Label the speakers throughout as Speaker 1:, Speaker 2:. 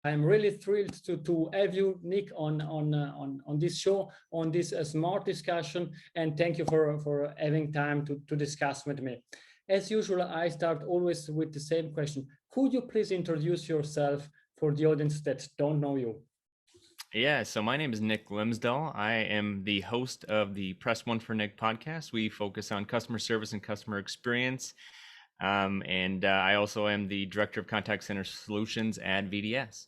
Speaker 1: I'm really thrilled to have you, Nick, on this show, on this smart discussion, and thank you for having time to discuss with me. As usual, I start always with the same question. Could you please introduce yourself for the audience that don't know you?
Speaker 2: Yeah, so my name is Nick Glimsdahl. I am the host of the Press One for Nick podcast. We focus on customer service and customer experience. And I also am the Director of Contact Center Solutions at VDS.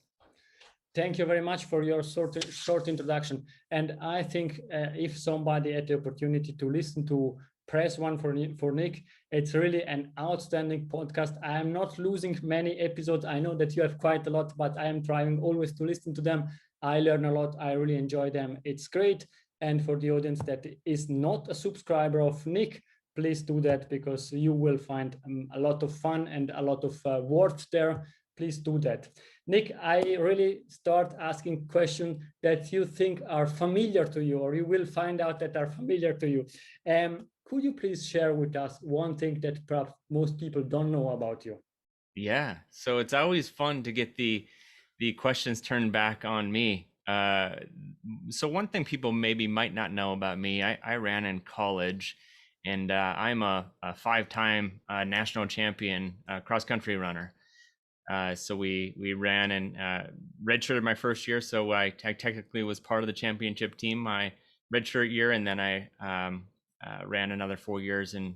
Speaker 1: Thank you very much for your short introduction. And I think if somebody had the opportunity to listen to Press One for Nick, it's really an outstanding podcast. I am not losing many episodes. I know that you have quite a lot, but I am trying always to listen to them. I learn a lot. I really enjoy them. It's great. And for the audience that is not a subscriber of Nick, please do that because you will find a lot of fun and a lot of words there. Please do that. Nick, I really start asking questions that you think are familiar to you, or you will find out that are familiar to you. Could you please share with us one thing that perhaps most people don't know about you?
Speaker 2: Yeah, so it's always fun to get the questions turned back on me. So one thing people maybe might not know about me, I ran in college, and I'm a 5-time national champion cross-country runner. So we ran and redshirted my first year, so I technically was part of the championship team my redshirt year, and then I ran another 4 years in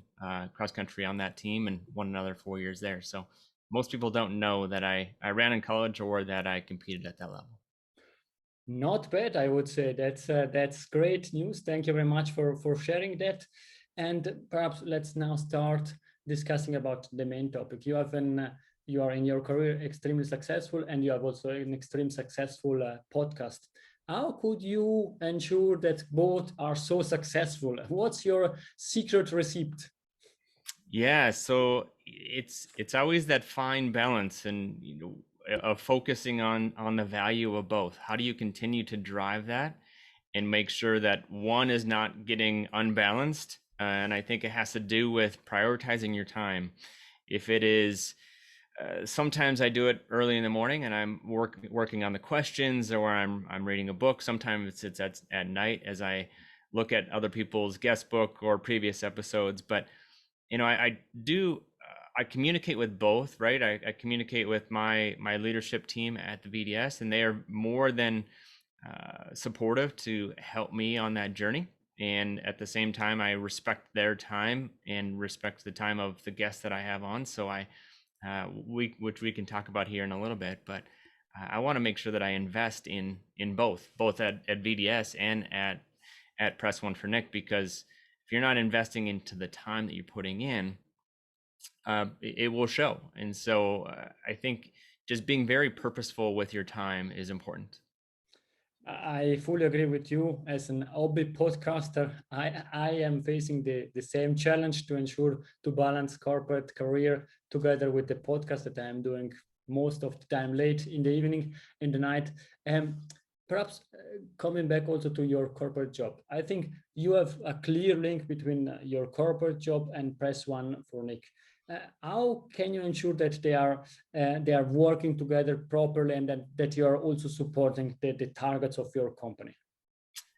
Speaker 2: cross-country on that team and won another 4 years there. So most people don't know that I ran in college or that I competed at that level.
Speaker 1: Not bad, I would say. That's great news. Thank you very much for sharing that. And perhaps let's now start discussing about the main topic. You are in your career extremely successful, and you have also an extremely successful podcast. How could you ensure that both are so successful? What's your secret recipe?
Speaker 2: Yeah, so it's always that fine balance, and of focusing on the value of both. How do you continue to drive that and make sure that one is not getting unbalanced? And I think it has to do with prioritizing your time. If it is, sometimes I do it early in the morning and I'm working on the questions, or I'm reading a book. Sometimes it's at night as I look at other people's guest book or previous episodes. But I communicate with both, right? I communicate with my leadership team at the VDS, and they are more than supportive to help me on that journey. And at the same time, I respect their time and respect the time of the guests that I have on. So which we can talk about here in a little bit, but I want to make sure that I invest in both at VDS and at Press One for Nick, because if you're not investing into the time that you're putting in, it will show. And so I think just being very purposeful with your time is important.
Speaker 1: I fully agree with you. As an hobby podcaster, I am facing the same challenge to ensure to balance corporate career together with the podcast that I am doing most of the time late in the evening, in the night. Perhaps coming back also to your corporate job, I think you have a clear link between your corporate job and Press One for Nick. How can you ensure that they are working together properly, and that you are also supporting the targets of your company?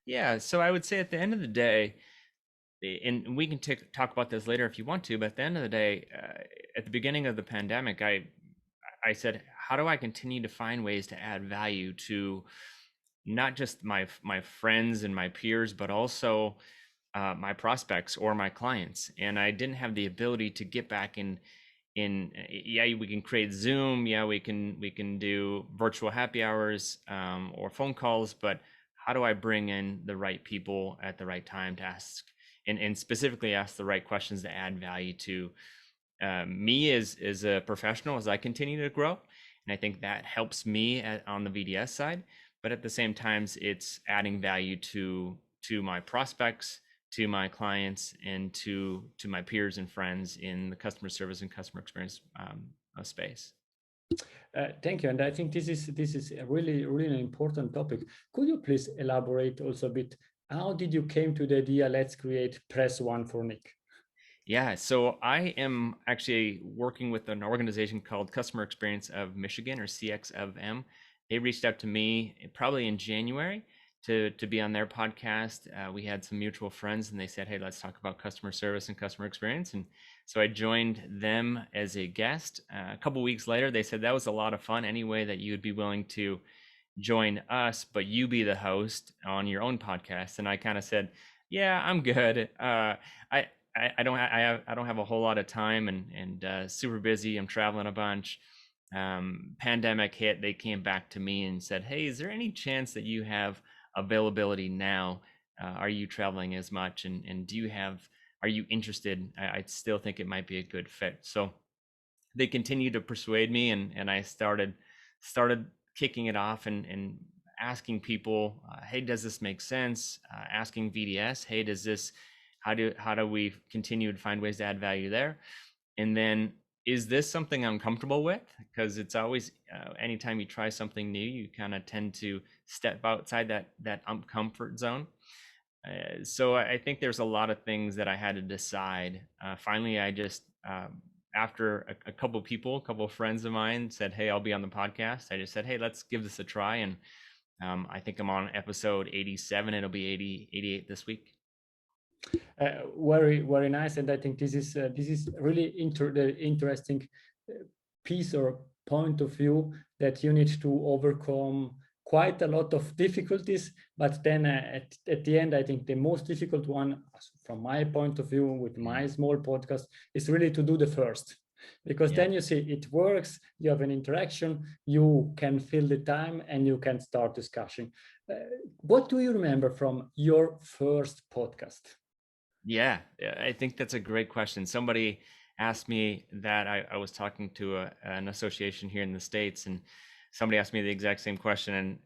Speaker 2: Yeah, so I would say at the end of the day, and we can talk about this later if you want to, but at the end of the day, at the beginning of the pandemic, I said, how do I continue to find ways to add value to not just my friends and my peers, but also my prospects or my clients? And I didn't have the ability to get back in. Yeah, we can create Zoom. Yeah, we can do virtual happy hours or phone calls, but how do I bring in the right people at the right time to ask and specifically ask the right questions to add value to me as a professional as I continue to grow? And I think that helps me on the VDS side, but at the same time, it's adding value to my prospects, to my clients, and to my peers and friends in the customer service and customer experience space.
Speaker 1: Thank you, and I think this is a really an important topic. Could you please elaborate also a bit? How did you came to the idea? Let's create Press One for Nick.
Speaker 2: Yeah, so I am actually working with an organization called Customer Experience of Michigan, or CX of M. he reached out to me probably in January to be on their podcast. We had some mutual friends, and they said, "Hey, let's talk about customer service and customer experience." And so I joined them as a guest. A couple weeks later, they said that was a lot of fun. Any way that you'd be willing to join us, but you be the host on your own podcast. And I kind of said, "Yeah, I'm good. I don't have a whole lot of time, and super busy. I'm traveling a bunch." Pandemic hit. They came back to me and said, "Hey, is there any chance that you have availability now? Are you traveling as much? And are you interested? I still think it might be a good fit." So they continued to persuade me, and I started kicking it off and asking people, "Hey, does this make sense?" Asking VDS, "Hey, how do we continue to find ways to add value there?" And then, is this something I'm comfortable with? Because it's always, anytime you try something new, you kind of tend to step outside that comfort zone. So I think there's a lot of things that I had to decide. Finally, I just, after a couple of friends of mine said, "Hey, I'll be on the podcast," I just said, "Hey, let's give this a try." And I think I'm on episode 87. It'll be 88 this week.
Speaker 1: Very, very nice. And I think this is really the interesting piece or point of view, that you need to overcome quite a lot of difficulties. But then at the end, I think the most difficult one, from my point of view, with my small podcast, is really to do the first. Because then you see it works, you have an interaction, you can fill the time, and you can start discussing. What do you remember from your first podcast?
Speaker 2: Yeah, I think that's a great question. Somebody asked me that. I was talking to an association here in the States, and somebody asked me the exact same question. And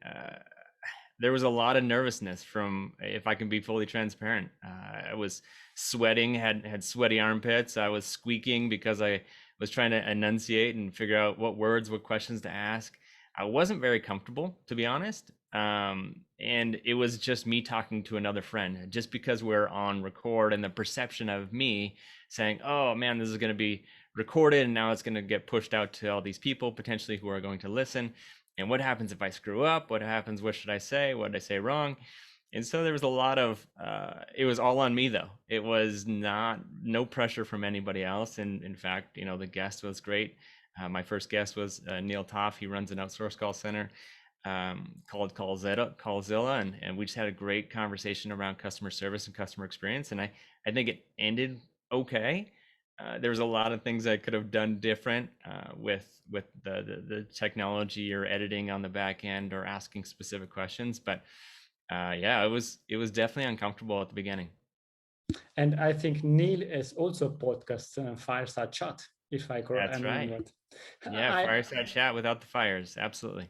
Speaker 2: there was a lot of nervousness from, if I can be fully transparent. I was sweating, had sweaty armpits. I was squeaking because I was trying to enunciate and figure out what questions to ask. I wasn't very comfortable, to be honest. And it was just me talking to another friend, just because we're on record, and the perception of me saying, "Oh man, this is going to be recorded, and now it's going to get pushed out to all these people potentially who are going to listen. And what happens if I screw up? What happens? What should I say? What did I say wrong?" And so there was a lot of, it was all on me though. It was no pressure from anybody else. And in fact, the guest was great. My first guest was Neil Toff. He runs an outsourced call center called Callzilla, and we just had a great conversation around customer service and customer experience. And I think it ended okay. There was a lot of things I could have done different with the technology or editing on the back end or asking specific questions, but yeah, it was definitely uncomfortable at the beginning.
Speaker 1: And I think Neil is also a podcast, Fireside Chat, if I correct.
Speaker 2: That's right. Yeah, Fireside Chat without the fires. Absolutely.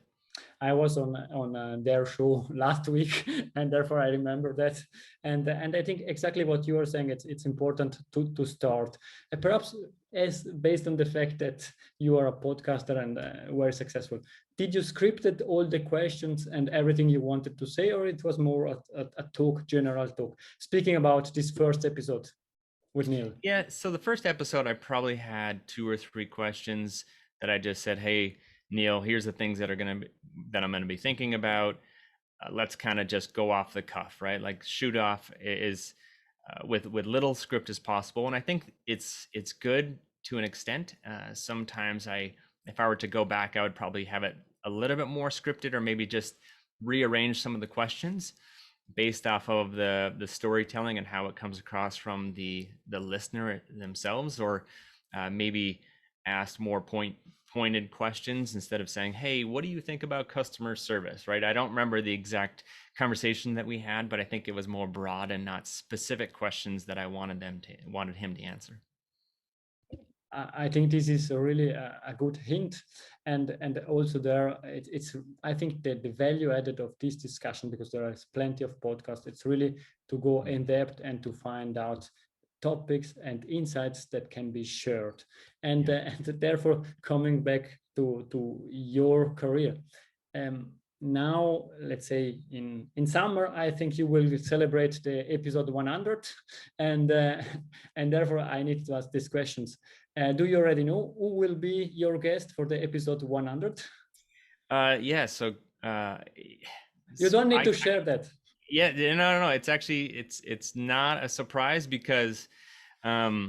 Speaker 1: I was on their show last week, and therefore I remember that. And I think exactly what you are saying. It's important to start, perhaps as based on the fact that you are a podcaster and were successful. Did you scripted all the questions and everything you wanted to say, or it was more a talk, general talk? Speaking about this first episode with Neil.
Speaker 2: Yeah. So the first episode, I probably had 2 or 3 questions that I just said, "Hey, Neil, here's the things that I'm going to be thinking about. Let's kind of just go off the cuff," right? Like shoot off is with little script as possible. And I think it's good to an extent. Sometimes if I were to go back, I would probably have it a little bit more scripted, or maybe just rearrange some of the questions based off of the storytelling and how it comes across from the listener themselves, or maybe ask more pointed questions instead of saying, "Hey, what do you think about customer service?" Right? I don't remember the exact conversation that we had, but I think it was more broad and not specific questions that I wanted him to answer.
Speaker 1: I think this is really a good hint, and also there it's I think that the value added of this discussion, because there is plenty of podcasts, it's really to go in depth and to find out topics and insights that can be shared, and therefore coming back to your career. Now, let's say in summer, I think you will celebrate the episode 100, and therefore I need to ask these questions. Do you already know who will be your guest for the episode 100?
Speaker 2: Yeah, so
Speaker 1: You don't need to share that.
Speaker 2: Yeah, no. It's actually it's not a surprise because I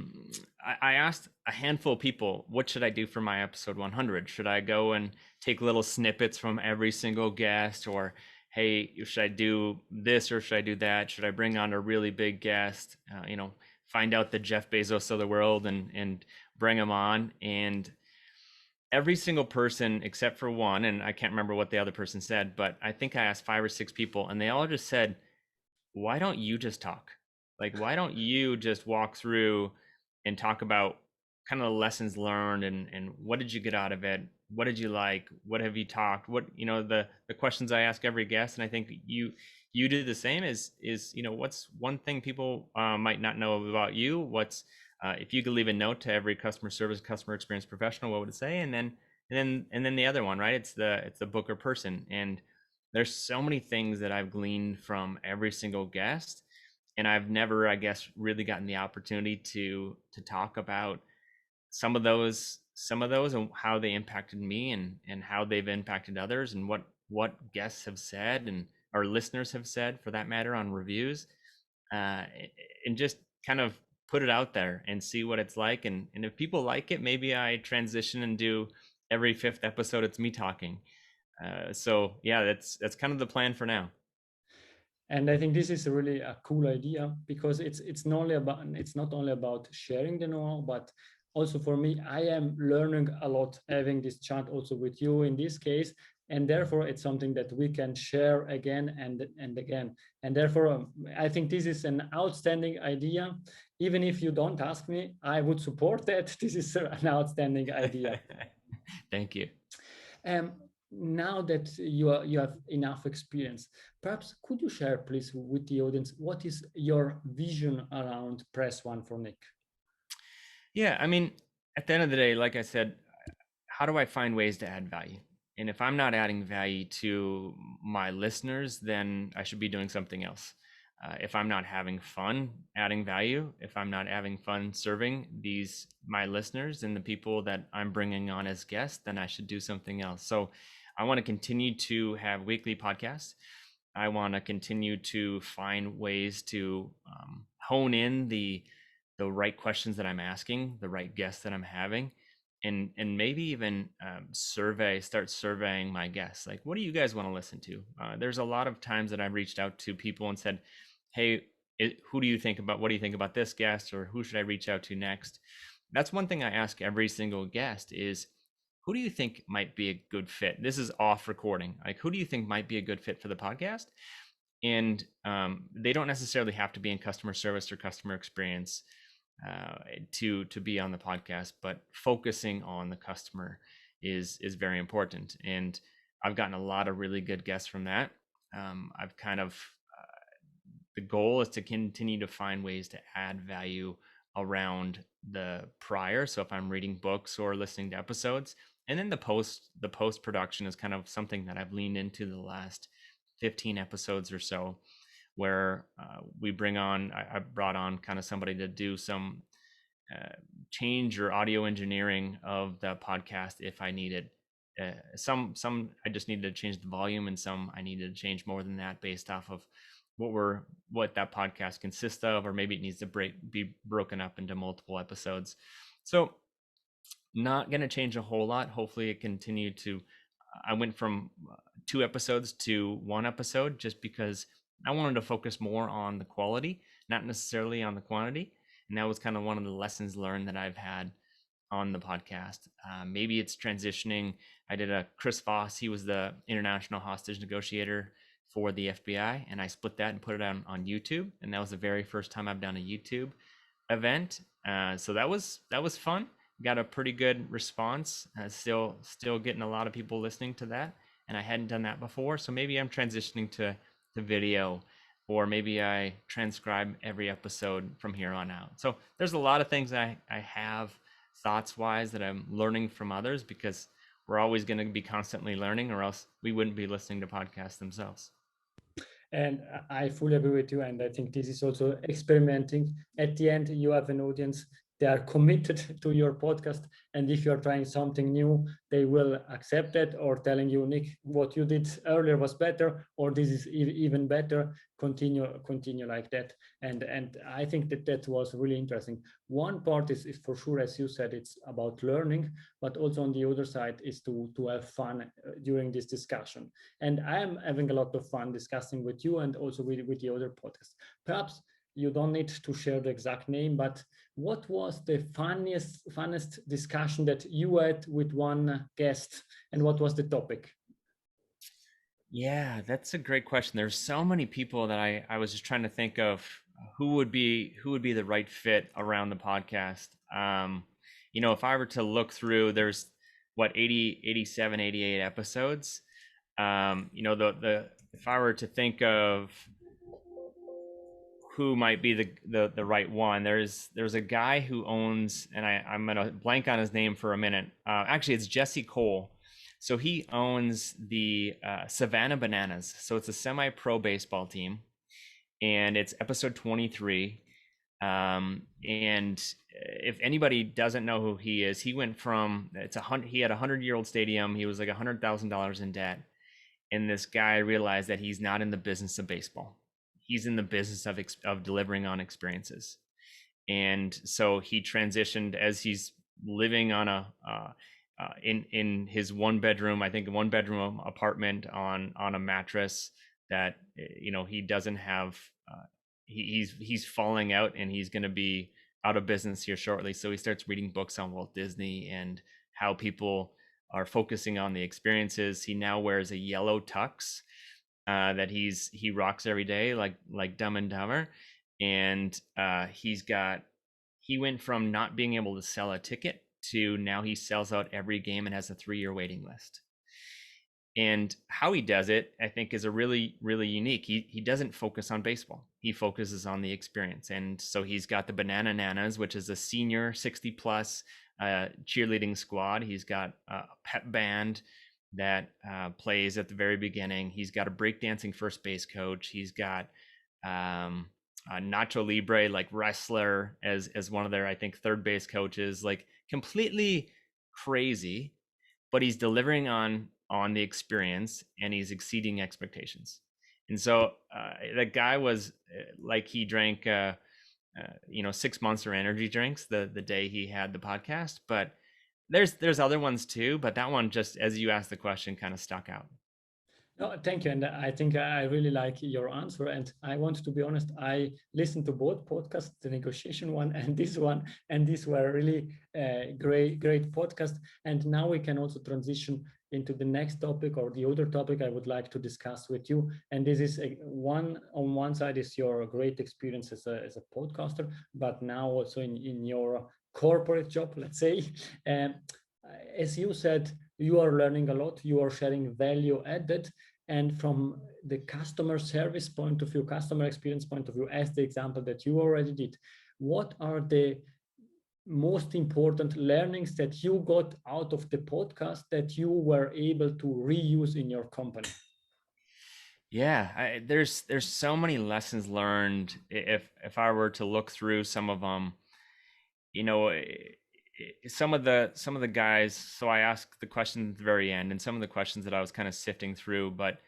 Speaker 2: asked a handful of people, what should I do for my episode 100? Should I go and take little snippets from every single guest, or hey, should I do this or should I do that? Should I bring on a really big guest? Find out the Jeff Bezos of the world and bring him on. And every single person except for one, and I can't remember what the other person said, but I think I asked 5 or 6 people, and they all just said, why don't you just talk? Like, why don't you just walk through and talk about kind of the lessons learned and what did you get out of it? What did you like? What have you talked? What, the questions I ask every guest, and I think you do the same, is what's one thing people might not know about you? What's if you could leave a note to every customer service, customer experience professional, what would it say? And then the other one, right? It's the book or person. And there's so many things that I've gleaned from every single guest, and I've never, I guess, really gotten the opportunity to talk about some of those and how they impacted me and how they've impacted others, and what guests have said and our listeners have said, for that matter, on reviews, and just kind of put it out there and see what it's like. And if people like it, maybe I transition and do every 5th episode it's me talking. So yeah, that's kind of the plan for now.
Speaker 1: And I think this is really a cool idea, because it's not only about sharing the know-how, but also for me, I am learning a lot having this chat also with you in this case, and therefore it's something that we can share again and again. And therefore, I think this is an outstanding idea. Even if you don't ask me, I would support that. This is an outstanding idea.
Speaker 2: Thank you.
Speaker 1: Now that you have enough experience, perhaps could you share, please, with the audience, what is your vision around Press One for Nick?
Speaker 2: Yeah, I mean, at the end of the day, like I said, how do I find ways to add value? And if I'm not adding value to my listeners, then I should be doing something else. If I'm not having fun adding value, if I'm not having fun serving my listeners and the people that I'm bringing on as guests, then I should do something else. So I want to continue to have weekly podcasts. I want to continue to find ways to hone in the right questions that I'm asking, the right guests that I'm having, and maybe even start surveying my guests. Like, what do you guys want to listen to? There's a lot of times that I've reached out to people and said, hey, what do you think about this guest, or who should I reach out to next? That's one thing I ask every single guest is, who do you think might be a good fit? This is off recording. Like, who do you think might be a good fit for the podcast? And they don't necessarily have to be in customer service or customer experience to be on the podcast, but focusing on the customer is very important. And I've gotten a lot of really good guests from that. I've kind of the goal is to continue to find ways to add value around the prior. So if I'm reading books or listening to episodes, and then the post production is kind of something that I've leaned into the last 15 episodes or so, where I brought on kind of somebody to do some change or audio engineering of the podcast if I needed. Some I just needed to change the volume, and some I needed to change more than that based off of what that podcast consists of, or maybe it needs to be broken up into multiple episodes. So not going to change a whole lot. Hopefully it continued to, I went from 2 episodes to 1 episode just because I wanted to focus more on the quality, not necessarily on the quantity. And that was kind of one of the lessons learned that I've had on the podcast. Maybe it's transitioning. I did a Chris Voss. He was the international hostage negotiator for the FBI, and I split that and put it on YouTube. And that was the very first time I've done a YouTube event. So that was fun. Got a pretty good response. Still getting a lot of people listening to that, and I hadn't done that before. So maybe I'm transitioning to video, or maybe I transcribe every episode from here on out. So there's a lot of things I have thoughts wise that I'm learning from others, because we're always going to be constantly learning, or else we wouldn't be listening to podcasts themselves.
Speaker 1: And I fully agree with you. And I think this is also experimenting. At the end, you have an audience. they are committed to your podcast. And if you're trying something new, they will accept it, or telling you, Nick, what you did earlier was better, or this is even better. Continue like that. And I think that was really interesting. One part is for sure, as you said, it's about learning, but also on the other side is to have fun during this discussion. And I am having a lot of fun discussing with you, and also with the other podcasts. Perhaps you don't need to share the exact name, but what was the funnest discussion that you had with one guest, and what was the topic?
Speaker 2: Yeah, that's a great question. There's so many people that I was just trying to think of who would be the right fit around the podcast. If I were to look through, there's what 80, 87, 88 episodes. The if I were to think of who might be the right one, there's a guy who owns, and I'm gonna blank on his name for a minute. Actually, it's Jesse Cole. So he owns the Savanah Bananas. So it's a semi-pro baseball team, and it's episode 23. And if anybody doesn't know who he is, he went from he had a 100-year-old stadium. He was like $100,000 in debt, and this guy realized that he's not in the business of baseball. He's in the business of delivering on experiences. And so he transitioned as he's living on in his one bedroom apartment on a mattress that he doesn't have. He's falling out, and he's going to be out of business here shortly. So he starts reading books on Walt Disney and how people are focusing on the experiences. He now wears a yellow tux that he rocks every day, like Dumb and Dumber. And he went from not being able to sell a ticket to now he sells out every game and has a 3-year waiting list. And how he does it, I think, is a really, really unique. He doesn't focus on baseball. He focuses on the experience. And so he's got the Banana Nanas, which is a senior 60 plus cheerleading squad. He's got a pep band that plays at the very beginning. He's got a breakdancing first base coach. He's got Nacho Libre, like wrestler, as one of their, I think, third base coaches. Like completely crazy, but he's delivering on the experience, and he's exceeding expectations. And so that guy was like, he drank 6 Monster energy drinks the day he had the podcast. But there's other ones too, but that one, just as you asked the question, kind of stuck out.
Speaker 1: No, thank you. And I think I really like your answer. And I want to be honest, I listened to both podcasts, the negotiation one and this one, and these were really great podcasts. And now we can also transition into the next topic, or the other topic I would like to discuss with you. And this is on one side is your great experience as a podcaster, but now also in your corporate job, let's say. As you said, you are learning a lot, you are sharing value added. And from the customer service point of view, customer experience point of view, as the example that you already did, what are the most important learnings that you got out of the podcast that you were able to reuse in your company?
Speaker 2: Yeah, there's so many lessons learned. If I were to look through some of them, some of the guys. So I asked the question at the very end, and some of the questions that I was kind of sifting through. But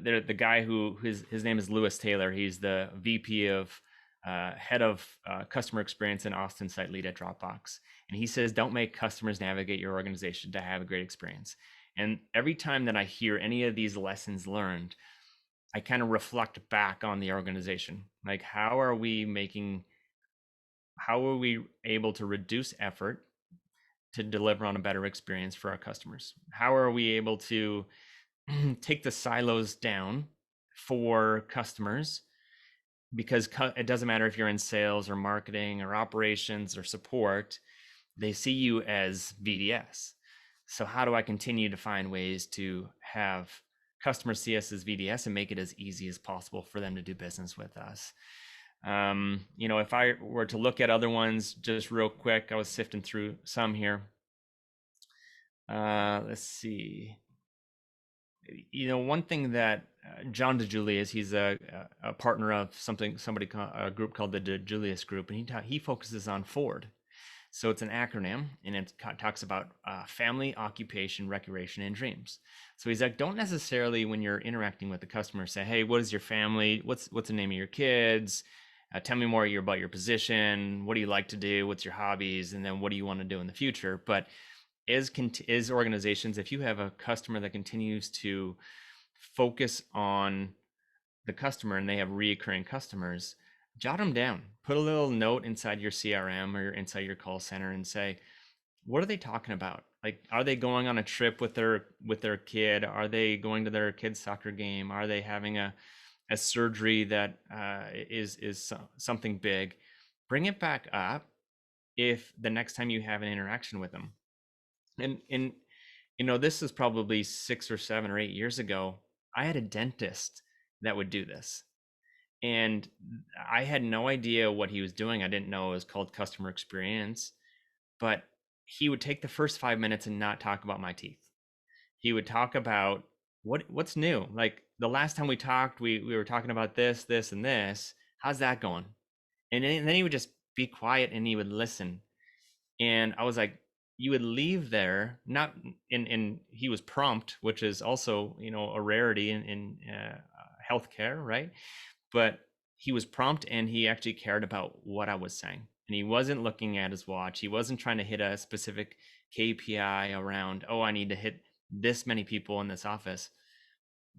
Speaker 2: the guy who his name is Lewis Taylor. He's the VP of head of customer experience and Austin site lead at Dropbox. And he says, don't make customers navigate your organization to have a great experience. And every time that I hear any of these lessons learned, I kind of reflect back on the organization. Like, how are we able to reduce effort to deliver on a better experience for our customers? How are we able to take the silos down for customers? Because it doesn't matter if you're in sales or marketing or operations or support, they see you as VDS. So how do I continue to find ways to have customers see us as VDS and make it as easy as possible for them to do business with us? If I were to look at other ones just real quick, I was sifting through some here. Let's see. One thing that John DiJulius, he's a partner of a group called the DiJulius Group, and he focuses on Ford. So it's an acronym, and it talks about family, occupation, recreation, and dreams. So he's like, don't necessarily, when you're interacting with the customer, say, hey, what is your family? What's the name of your kids? Tell me more about your position. What do you like to do? What's your hobbies? And then what do you want to do in the future? But as organizations, if you have a customer that continues to focus on the customer and they have reoccurring customers, jot them down. Put a little note inside your CRM or inside your call center and say, what are they talking about? Like, are they going on a trip with their kid? Are they going to their kid's soccer game? Are they having a surgery that is something big? Bring it back up if the next time you have an interaction with them. And this is probably 6 or 7 or 8 years ago. I had a dentist that would do this, and I had no idea what he was doing. I didn't know it was called customer experience, but he would take the first 5 minutes and not talk about my teeth. He would talk about what's new. Like, the last time we talked, we were talking about this, and this. How's that going? And then he would just be quiet and he would listen. And I was like, you would leave there, not in he was prompt, which is also, a rarity in healthcare, right? But he was prompt, and he actually cared about what I was saying. And he wasn't looking at his watch. He wasn't trying to hit a specific KPI around, oh, I need to hit this many people in this office.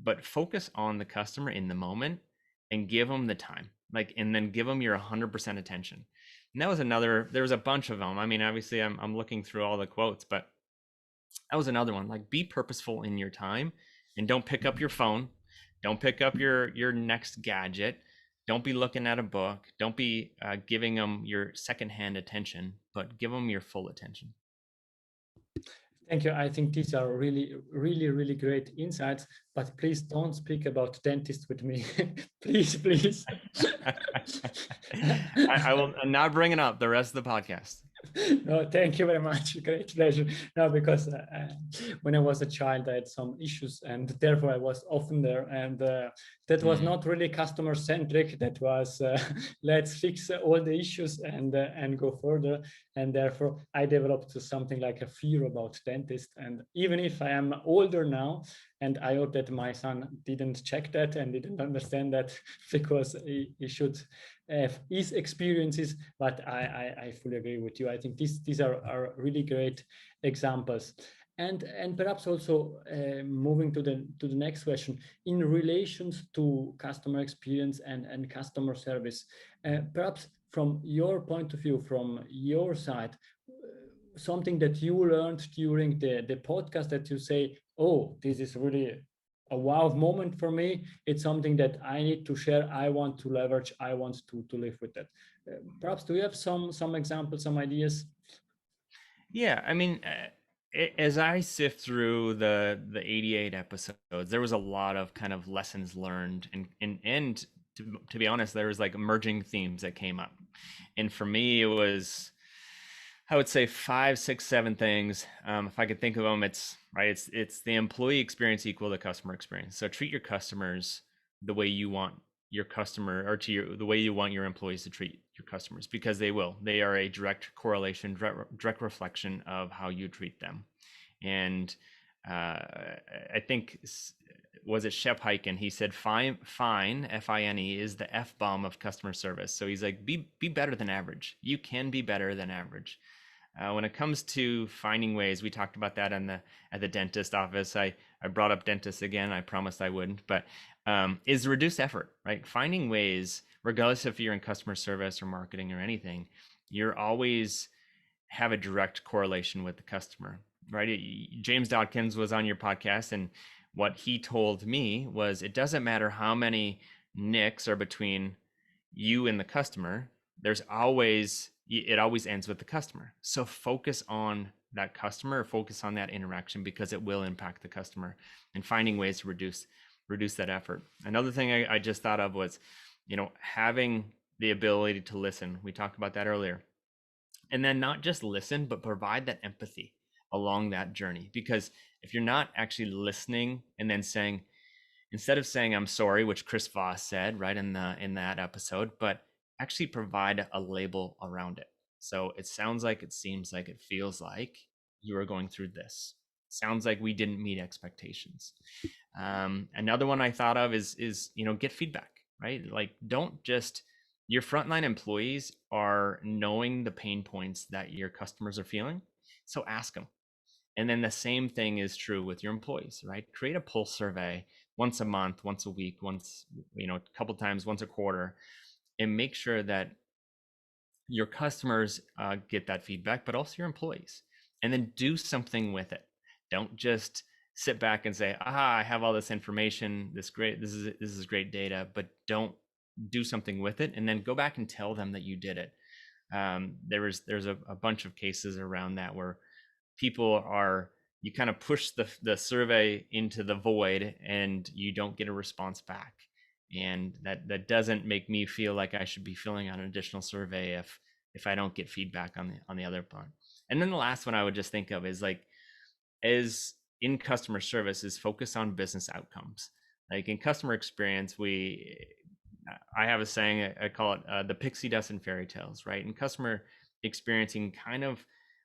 Speaker 2: But focus on the customer in the moment and give them the time, and then give them your 100% attention. And that was there was a bunch of them. I mean, obviously I'm looking through all the quotes, but that was another one. Like, be purposeful in your time, and don't pick up your phone. Don't pick up your next gadget. Don't be looking at a book. Don't be giving them your secondhand attention, but give them your full attention.
Speaker 1: Thank you. I think these are really, really, really great insights, but please don't speak about dentists with me. Please.
Speaker 2: I will not bring it up the rest of the podcast.
Speaker 1: No, thank you very much. Great pleasure. No, because when I was a child, I had some issues, and therefore I was often there. And that was not really customer centric. That was let's fix all the issues and go further. And therefore, I developed something like a fear about dentists. And even if I am older now, and I hope that my son didn't check that and didn't understand that, because he should have his experiences. But I fully agree with you. I think these are really great examples. And perhaps also moving to the next question, in relations to customer experience and customer service, perhaps from your point of view, from your side, something that you learned during the podcast that you say, oh, this is really a wow moment for me. It's something that I need to share. I want to leverage. I want to live with that. Perhaps do you have some examples, some ideas?
Speaker 2: Yeah, I mean, as I sift through the 88 episodes, there was a lot of kind of lessons learned, and to be honest, there was like emerging themes that came up. And for me, it was, I would say 5, 6, 7 things. If I could think of them, it's the employee experience equal the customer experience. So treat your customers the way you want your customer, or the way you want your employees to treat your customers, because they will. They are a direct correlation, direct reflection of how you treat them. And I think, was it Shep Hyken? He said, fine, F-I-N-E, is the F-bomb of customer service. So he's like, be better than average. You can be better than average. When it comes to finding ways, we talked about that at the dentist office. I brought up dentists again. I promised I wouldn't, but is reduced effort, right? Finding ways, regardless if you're in customer service or marketing or anything, you're always have a direct correlation with the customer, right? James Dawkins was on your podcast, and what he told me was, it doesn't matter how many nicks are between you and the customer. It always ends with the customer. So focus on that customer, or focus on that interaction, because it will impact the customer, and finding ways to reduce that effort. Another thing I just thought of was, having the ability to listen. We talked about that earlier. And then not just listen, but provide that empathy along that journey. Because if you're not actually listening and then saying, instead of saying I'm sorry, which Chris Voss said right in that episode, but actually provide a label around it. So it sounds like, it seems like, it feels like you are going through this. Sounds like we didn't meet expectations. Another one I thought of is get feedback, right? Like, don't just, your frontline employees are knowing the pain points that your customers are feeling, so ask them. And then the same thing is true with your employees, right? Create a pulse survey once a month, once a week, once, a couple times, once a quarter, and make sure that your customers get that feedback, but also your employees, and then do something with it. Don't just sit back and say, I have all this information, this is great data, but don't do something with it, and then go back and tell them that you did it. There's a bunch of cases around that where people are, you kind of push the survey into the void and you don't get a response back, and that doesn't make me feel like I should be filling out an additional survey if I don't get feedback on the other part. And then the last one I would just think of is, like, as in customer service, is focus on business outcomes. Like in customer experience, I have a saying, I call it the pixie dust and fairy tales, right? In customer experience, you can kind of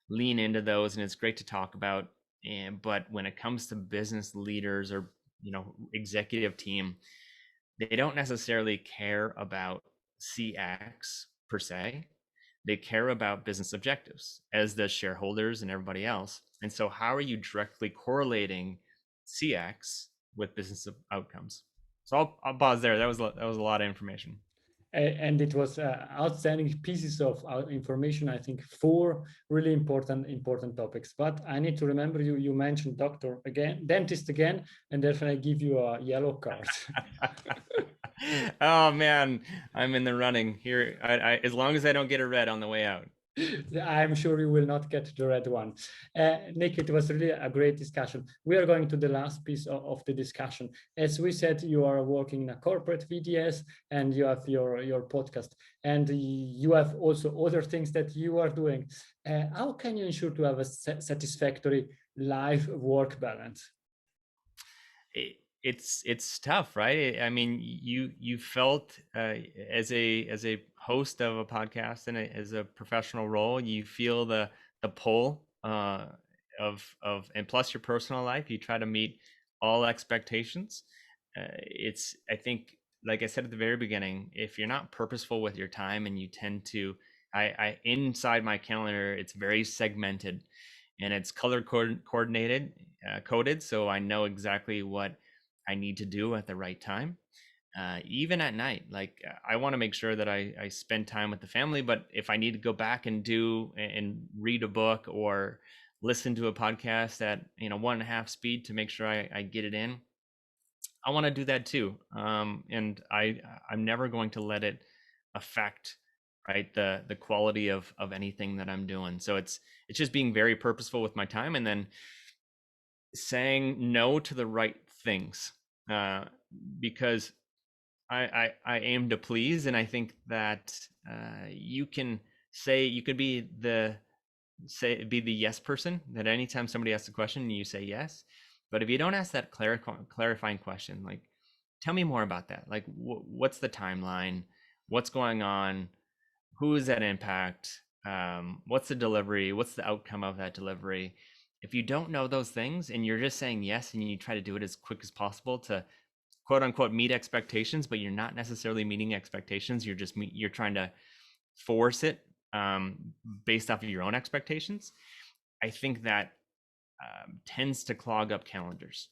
Speaker 2: lean into those, and it's great to talk about. But when it comes to business leaders or executive team, they don't necessarily care about CX per se. They care about business objectives, as does shareholders and everybody else. And so how are you directly correlating CX with business outcomes? So I'll pause there. That was a lot of information.
Speaker 1: And it was outstanding pieces of information. I think 4 really important topics. But I need to remember you mentioned doctor again, dentist again, and therefore I give you a yellow card.
Speaker 2: Oh man, I'm in the running here. I as long as I don't get a red on the way out.
Speaker 1: I'm sure you will not get the red one. Nick, it was really a great discussion. We are going to the last piece of the discussion. As we said, you are working in a corporate VDS, and you have your podcast, and you have also other things that you are doing. How can you ensure to have a satisfactory life-work balance?
Speaker 2: It's tough, right? I mean, you felt as a host of a podcast and as a professional role, you feel the pull of and plus your personal life, you try to meet all expectations. It's, I think, like I said at the very beginning, if you're not purposeful with your time, and you tend to, I inside my calendar, it's very segmented, and it's color coordinated, coded, so I know exactly what I need to do at the right time. Even at night, like I want to make sure that I spend time with the family, but if I need to go back and do and read a book or listen to a podcast at 1.5 speed to make sure I get it in, I want to do that too. And I'm never going to let it affect, right, the quality of anything that I'm doing. So it's just being very purposeful with my time, and then saying no to the right things, because I aim to please, and I think that you can be the yes person, that anytime somebody asks a question you say yes, but if you don't ask that clarifying question, like, tell me more about that, like what's the timeline, what's going on, who is that impact, what's the delivery, what's the outcome of that delivery. If you don't know those things and you're just saying yes, and you try to do it as quick as possible to quote unquote meet expectations, but you're not necessarily meeting expectations, you're trying to force it based off of your own expectations, I think that tends to clog up calendars.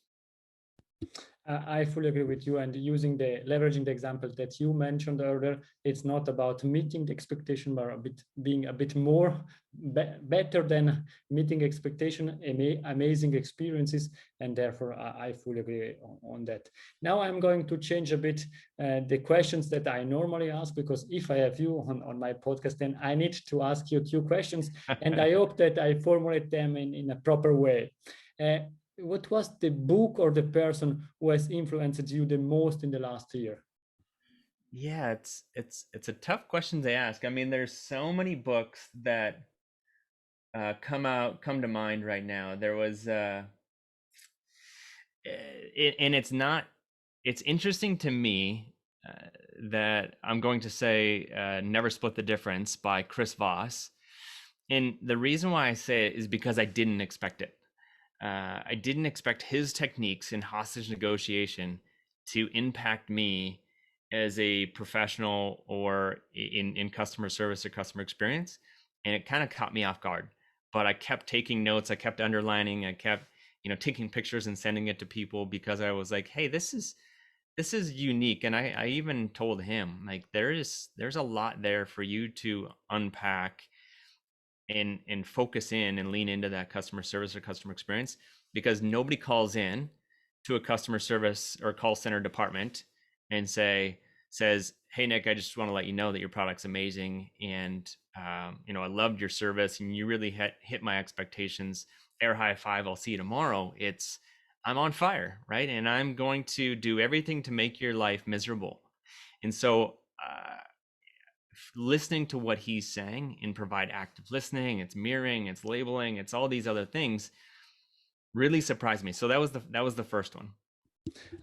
Speaker 1: I fully agree with you, and leveraging the example that you mentioned earlier, it's not about meeting the expectation, but being a bit more better than meeting expectation, amazing experiences, and therefore I fully agree on that. Now I'm going to change a bit the questions that I normally ask, because if I have you on my podcast, then I need to ask you 2 questions, and I hope that I formulate them in a proper way. What was the book or the person who has influenced you the most in the last year?
Speaker 2: Yeah, it's a tough question to ask. I mean, there's so many books that come to mind right now. There was and it's interesting to me that I'm going to say Never Split the Difference by Chris Voss. And the reason why I say it is because I didn't expect it. I didn't expect his techniques in hostage negotiation to impact me as a professional or in customer service or customer experience. And it kind of caught me off guard. But I kept taking notes, I kept underlining, I kept, taking pictures and sending it to people because I was like, hey, this is unique. And I even told him, like, there's a lot there for you to unpack and focus in and lean into that customer service or customer experience, because nobody calls in to a customer service or call center department and says, hey, Nick, I just want to let you know that your product's amazing. And, I loved your service and you really hit my expectations. Air high five. I'll see you tomorrow. It's, I'm on fire, right? And I'm going to do everything to make your life miserable. And so, listening to what he's saying and provide active listening, it's mirroring, it's labeling, it's all these other things, really surprised me. So that was the first one.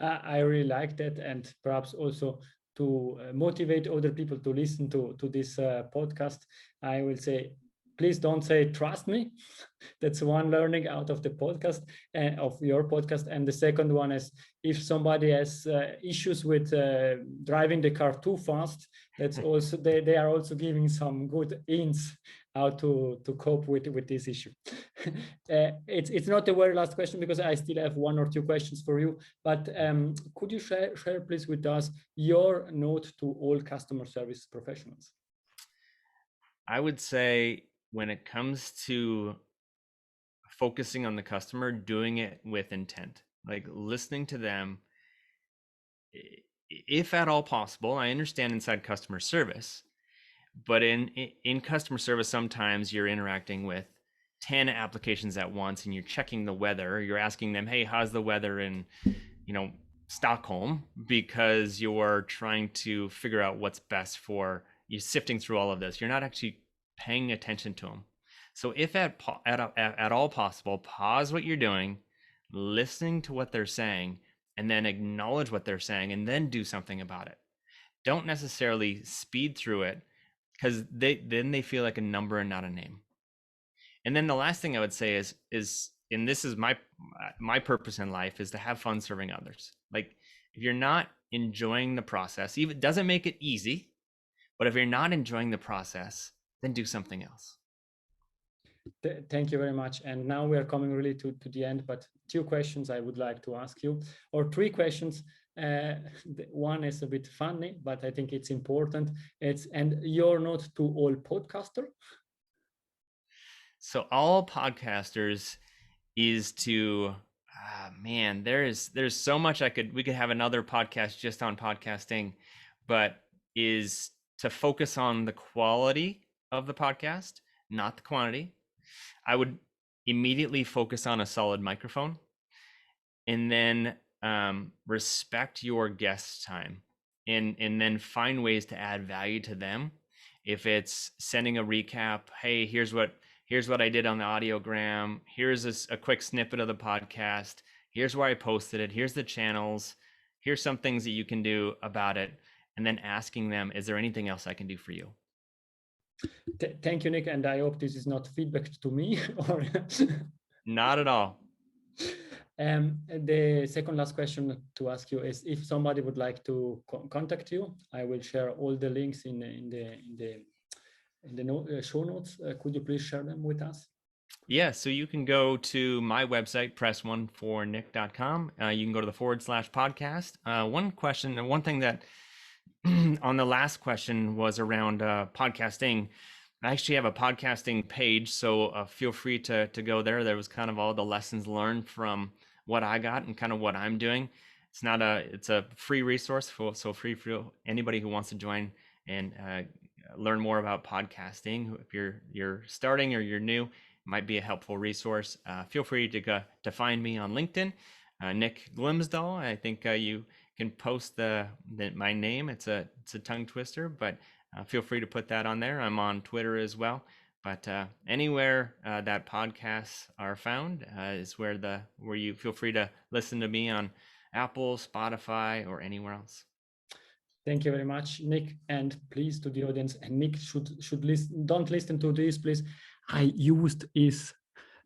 Speaker 1: I really like that, and perhaps also to motivate other people to listen to this podcast, I will say, please don't say trust me. That's one learning out of the podcast, of your podcast. And the second one is, if somebody has issues with driving the car too fast, that's also they are also giving some good hints how to cope with this issue. It's not the very last question, because I still have one or two questions for you, but could you share please with us your note to all customer service professionals?
Speaker 2: I would say, when it comes to focusing on the customer, doing it with intent, like listening to them, if at all possible. I understand inside customer service, but in customer service, sometimes you're interacting with 10 applications at once and you're checking the weather. You're asking them, hey, how's the weather in, Stockholm, because you're trying to figure out what's best for you, sifting through all of this. You're not actually paying attention to them. So if at all possible, pause what you're doing, listening to what they're saying, and then acknowledge what they're saying, and then do something about it. Don't necessarily speed through it, because then they feel like a number and not a name. And then the last thing I would say is and this is my purpose in life, is to have fun serving others. Like, if you're not enjoying the process, even doesn't make it easy, but if you're not enjoying the process, then do something else.
Speaker 1: Thank you very much. And now we are coming really to the end, but two questions I would like to ask you, or three questions. One is a bit funny, but I think it's important. And your note to all podcasters.
Speaker 2: So all podcasters is to, man, there's so much we could have another podcast just on podcasting, but is to focus on the quality of the podcast, not the quantity. I would immediately focus on a solid microphone, and then respect your guest time, and then find ways to add value to them. If it's sending a recap, hey, here's what I did on the audiogram, here's a quick snippet of the podcast, here's where I posted it, here's the channels, here's some things that you can do about it, and then asking them, is there anything else I can do for you?
Speaker 1: Thank you, Nick, and I hope this is not feedback to me. Or
Speaker 2: Not at all.
Speaker 1: The second last question to ask you is, if somebody would like to contact you, I will share all the links in the show notes. Could you please share them with us?
Speaker 2: Yeah, so you can go to my website, press1fornick.com. You can go to the /podcast. One question, and one thing that on the last question was around podcasting. I actually have a podcasting page, so feel free to go there. There was kind of all the lessons learned from what I got and kind of what I'm doing. It's a free resource, so free for anybody who wants to join and learn more about podcasting. If you're starting or you're new, it might be a helpful resource. Feel free to find me on LinkedIn, Nick Glimsdahl. I think you can post my name. It's a tongue twister, but feel free to put that on there. I'm on Twitter as well. But anywhere that podcasts are found is where you feel free to listen to me, on Apple, Spotify, or anywhere else.
Speaker 1: Thank you very much, Nick. And please, to the audience, and Nick should listen. Don't listen to this, please. I used his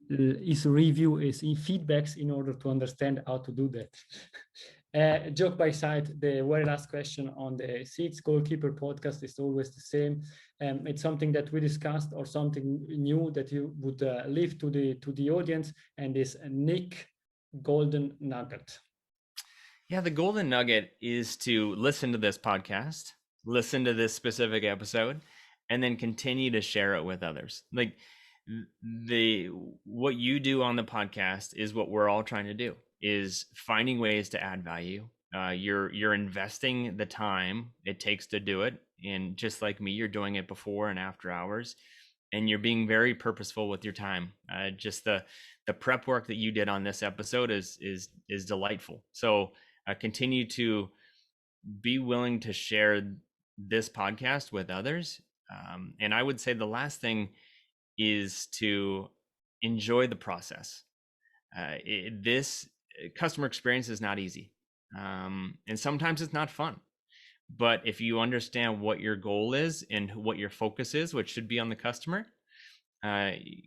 Speaker 1: review, his feedbacks in order to understand how to do that. Joke by side, the very last question on the CX Goalkeeper podcast is always the same. It's something that we discussed or something new that you would leave to the audience, and is a Nick golden nugget.
Speaker 2: Yeah, the golden nugget is to listen to this podcast, listen to this specific episode, and then continue to share it with others. Like what you do on the podcast is what we're all trying to do, is finding ways to add value. You're investing the time it takes to do it, and just like me, you're doing it before and after hours, and you're being very purposeful with your time. Just the prep work that you did on this episode is delightful. So continue to be willing to share this podcast with others. And I would say the last thing is to enjoy the process. This customer experience is not easy. And sometimes it's not fun. But if you understand what your goal is and what your focus is, which should be on the customer,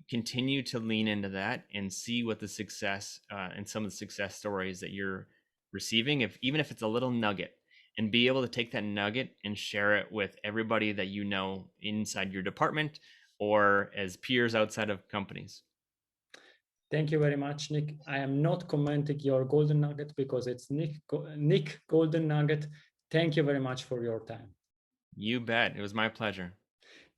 Speaker 2: continue to lean into that and see what the success and some of the success stories that you're receiving, even if it's a little nugget, and be able to take that nugget and share it with everybody that you know inside your department or as peers outside of companies.
Speaker 1: Thank you very much, Nick. I am not commenting your golden nugget because it's Nick golden nugget. Thank you very much for your time.
Speaker 2: You bet. It was my pleasure.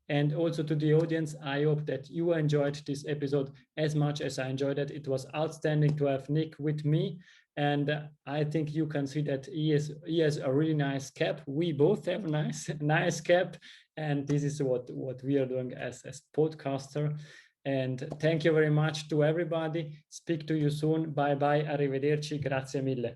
Speaker 1: And also to the audience, I hope that you enjoyed this episode as much as I enjoyed it. It was outstanding to have Nick with me. And I think you can see that he has a really nice cap. We both have a nice cap. And this is what we are doing as podcaster. And thank you very much to everybody. Speak to you soon. Bye bye. Arrivederci. Grazie mille.